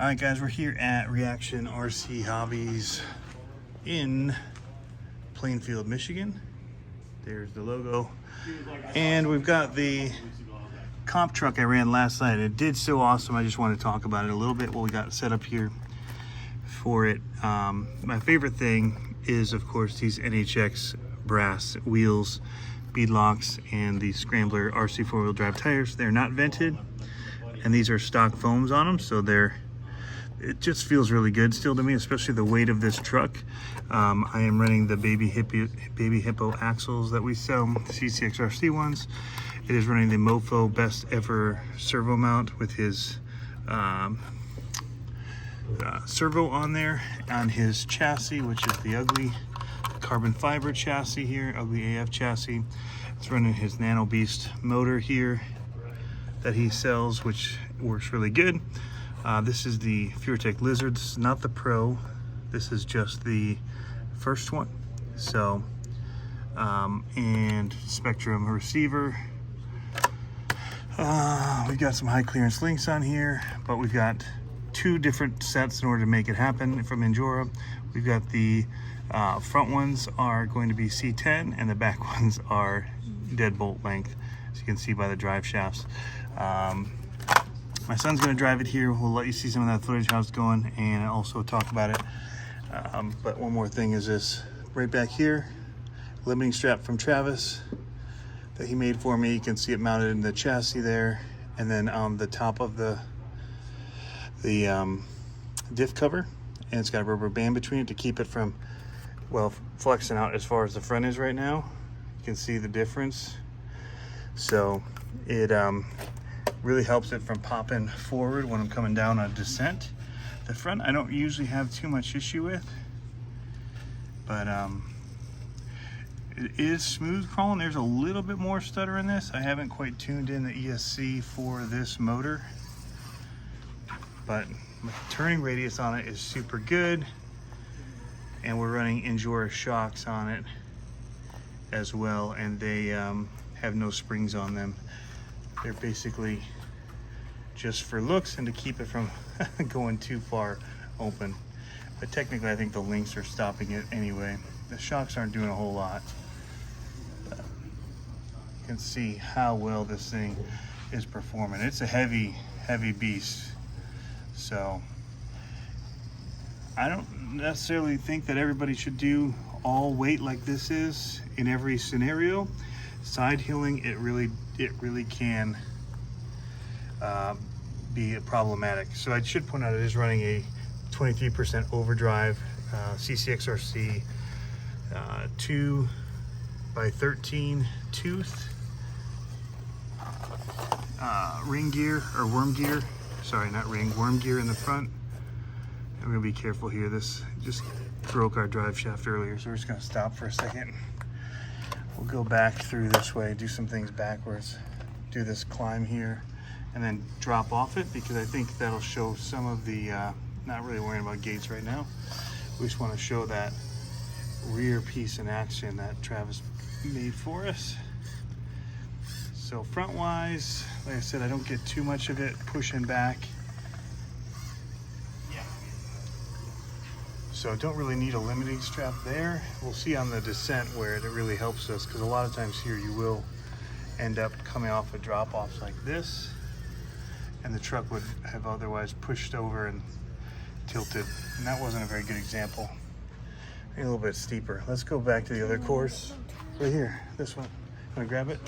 All right, guys, we're here at CCxRC Hobbies in Plainfield, Michigan. There's the logo. And we've got the comp truck I ran last night. It did so awesome. I just want to talk about it a little bit, what we got set up here for it. My favorite thing is, of course, these NHX brass wheels, bead locks, and the Scrambler RC four-wheel drive tires. They're not vented, and these are stock foams on them, so it just feels really good still to me, especially the weight of this truck. I am running the Baby Hippo axles that we sell, the CCxRC ones. It is running the Mofo best ever servo mount with his servo on there on his chassis, which is the ugly carbon fiber chassis here, ugly AF chassis. It's running his Nano Beast motor here that he sells, which works really good. This is the FureTech Lizard. This is not the Pro. This is just the first one. So, and Spectrum receiver. We've got some high clearance links on here, but we've got two different sets in order to make it happen from Injora. We've got the front ones are going to be C10 and the back ones are deadbolt length, as you can see by the drive shafts. My son's going to drive it here. We'll let you see some of that footage, how it's going, and also talk about it. But one more thing is this right back here, limiting strap from Travis that he made for me. You can see it mounted in the chassis there, and then on the top of the diff cover, and it's got a rubber band between it to keep it from, well, flexing out as far as the front is right now. You can see the difference. So it really helps it from popping forward when I'm coming down on descent. The front I don't usually have too much issue with, but it is smooth crawling. There's a little bit more stutter in this. I haven't quite tuned in the ESC for this motor, but my turning radius on it is super good, and we're running Injora shocks on it as well, and they have no springs on them. They're basically just for looks and to keep it from going too far open. But technically, I think the links are stopping it anyway. The shocks aren't doing a whole lot. But you can see how well this thing is performing. It's a heavy, heavy beast. So I don't necessarily think that everybody should do all weight like this is in every scenario. Side hilling, it really can be problematic. So I should point out it is running a 23% overdrive CCxRC 2x13 tooth ring gear, or worm gear. Sorry, not ring, worm gear in the front. I'm gonna be careful here. This just broke our drive shaft earlier, so we're just gonna stop for a second. We'll go back through this way, do some things backwards, do this climb here, and then drop off it, because I think that'll show some of the, not really worrying about gates right now. We just want to show that rear piece in action that Travis made for us. So front wise, like I said, I don't get too much of it pushing back. So don't really need a limiting strap there. We'll see on the descent where it really helps us, because a lot of times here you will end up coming off of drop-offs like this, and the truck would have otherwise pushed over and tilted, and that wasn't a very good example. Maybe a little bit steeper. Let's go back to the other course. Right here, this one. Wanna grab it?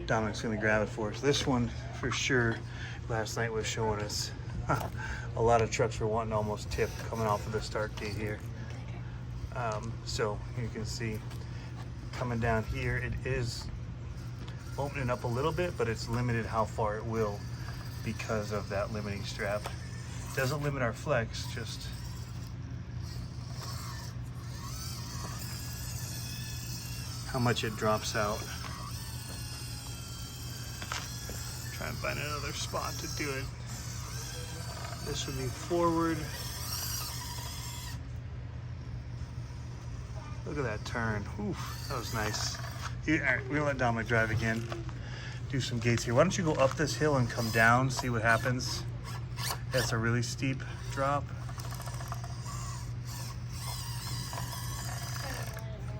Dominic's gonna grab it for us. This one, for sure, last night was showing us a lot of trucks were wanting to almost tip coming off of the start gate here. So you can see coming down here, it is opening up a little bit, but it's limited how far it will because of that limiting strap. Doesn't limit our flex, just how much it drops out. Try and find another spot to do it. This would be forward. Look at that turn. Oof, that was nice. All right, we're gonna let Dominic drive again. Do some gates here. Why don't you go up this hill and come down, see what happens? That's a really steep drop.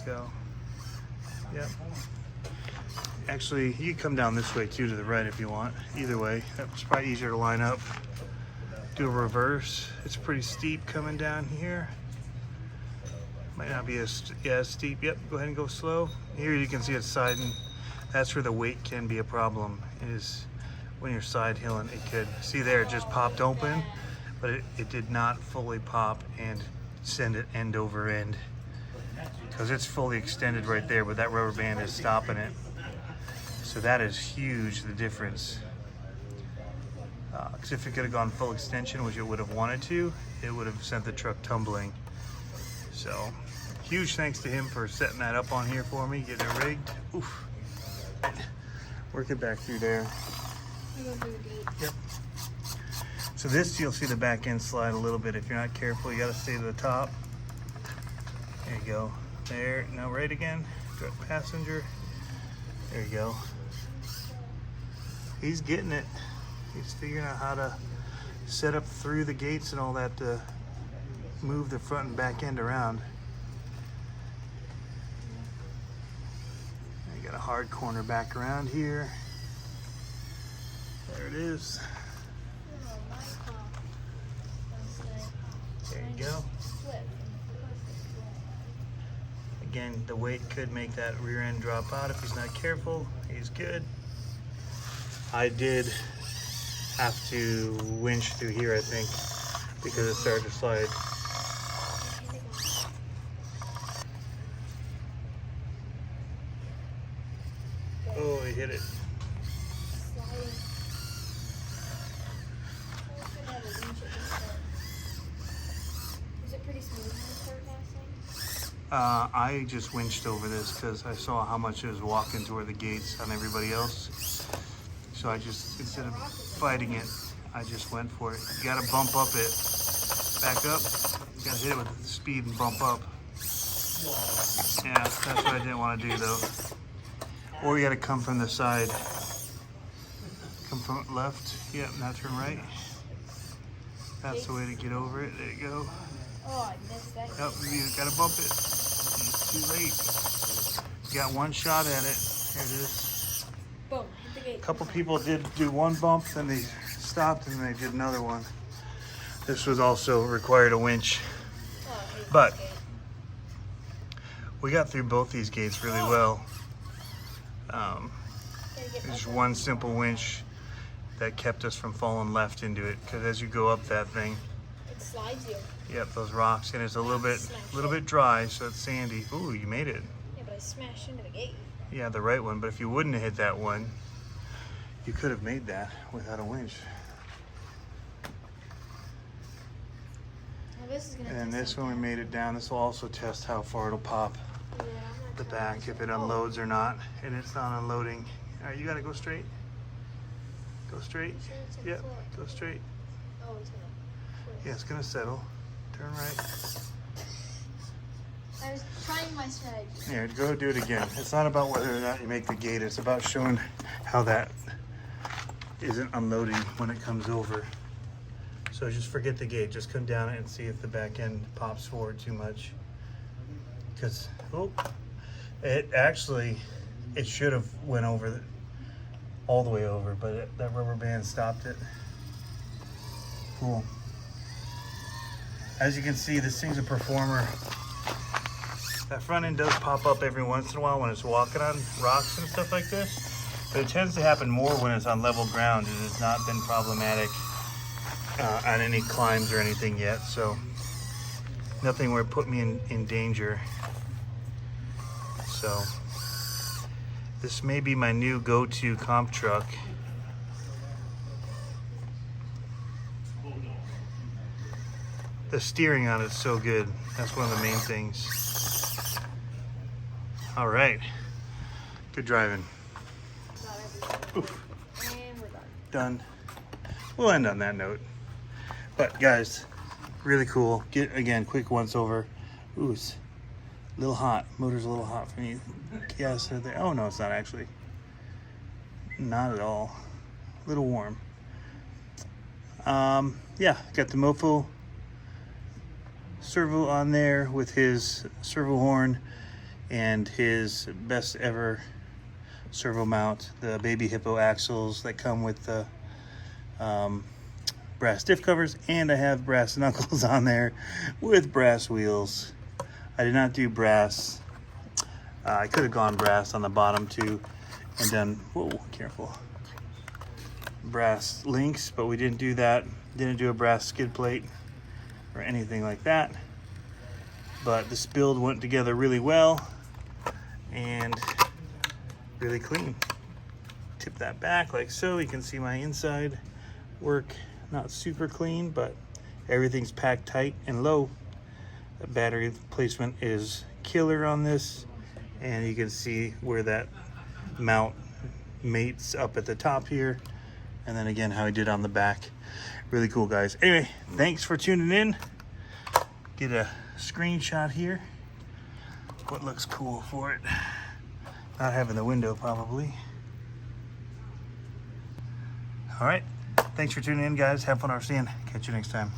Go. Yep. Actually, you can come down this way too, to the right if you want. Either way, that's probably easier to line up. Do a reverse. It's pretty steep coming down here. Might not be as steep. Yep, go ahead and go slow. Here you can see it's siding. That's where the weight can be a problem, is when you're side hilling. It could, see there, it just popped open, but it did not fully pop and send it end over end, because it's fully extended right there, but that rubber band is stopping it. So that is huge, the difference. Because if it could have gone full extension, which it would have wanted to, it would have sent the truck tumbling. So huge thanks to him for setting that up on here for me, getting it rigged. Oof. Work it back through there. Yep. So this, you'll see the back end slide a little bit. If you're not careful, you got to stay to the top. There you go. There. Now right again. Direct passenger. There you go. He's getting it. He's figuring out how to set up through the gates and all that to move the front and back end around. You got a hard corner back around here. There it is. There you go. Again, the weight could make that rear end drop out if he's not careful. He's good. I did have to winch through here, I think, because it started to slide. Oh, he hit it. Is it pretty smooth when you start passing? I just winched over this because I saw how much it was walking toward the gates on everybody else. So I just, instead of fighting it, I just went for it. You gotta bump up it. Back up. You gotta hit it with speed and bump up. Yeah, that's what I didn't want to do though. Or you gotta come from the side. Come from left. Yep, now turn right. That's the way to get over it. There you go. Oh, I missed that. Yep, you gotta bump it. It's too late. You got one shot at it. Here it is. Boom, hit the gate. A couple people did do one bump, then they stopped and they did another one. This was also required a winch. Oh, I hate But this gate. we got through both these gates really well. Gotta get There's up. one simple winch that kept us from falling left into it, because as you go up that thing, It slides you. yep, those rocks, and it's a little bit dry, so it's sandy. Ooh, you made it. Yeah, but I smashed into the gate. Yeah, the right one, but if you wouldn't have hit that one, you could have made that without a winch. Well, this is gonna And then test this one, we made it down. This will also test how far it'll pop Yeah, I'm not the trying back, to- if it unloads or not, and it's not unloading. All right, you gotta go straight. Go straight. Sure it's in Yep, floor. go straight. Oh, it's gonna twist. Yeah, it's gonna settle. Turn right. I was trying my strategy. Here, go do it again. It's not about whether or not you make the gate. It's about showing how that isn't unloading when it comes over. So just forget the gate. Just come down it and see if the back end pops forward too much. Because, oh, it actually, it should have went over, all the way over, but that rubber band stopped it. Cool. As you can see, this thing's a performer. That front end does pop up every once in a while when it's walking on rocks and stuff like this, but it tends to happen more when it's on level ground. It has not been problematic on any climbs or anything yet, so nothing where it put me in danger. So this may be my new go-to comp truck. The steering on it's so good. That's one of the main things. All right, good driving. Got everything. Oof, And we're done. done. We'll end on that note. But guys, really cool. Get, again, quick once over. Ooh, it's a little hot. Motor's a little hot for me. Yes, there. Oh no, it's not actually. Not at all. A little warm. Yeah, got the Mofo servo on there with his servo horn and his best ever servo mount, the baby hippo axles that come with the brass diff covers, and I have brass knuckles on there with brass wheels. I did not do brass. I could have gone brass on the bottom too and done, whoa, careful, brass links, but we didn't do that. Didn't do a brass skid plate or anything like that. But this build went together really well and really clean. Tip that back like so. You can see my inside work. Not super clean, but everything's packed tight and low. The battery placement is killer on this, and you can see where that mount mates up at the top here, and then again how I did on the back. Really cool, guys. Anyway, thanks for tuning in. Get a screenshot here. What looks cool for it? Not having the window probably. All right, thanks for tuning in, guys. Have fun RCing. Catch you next time.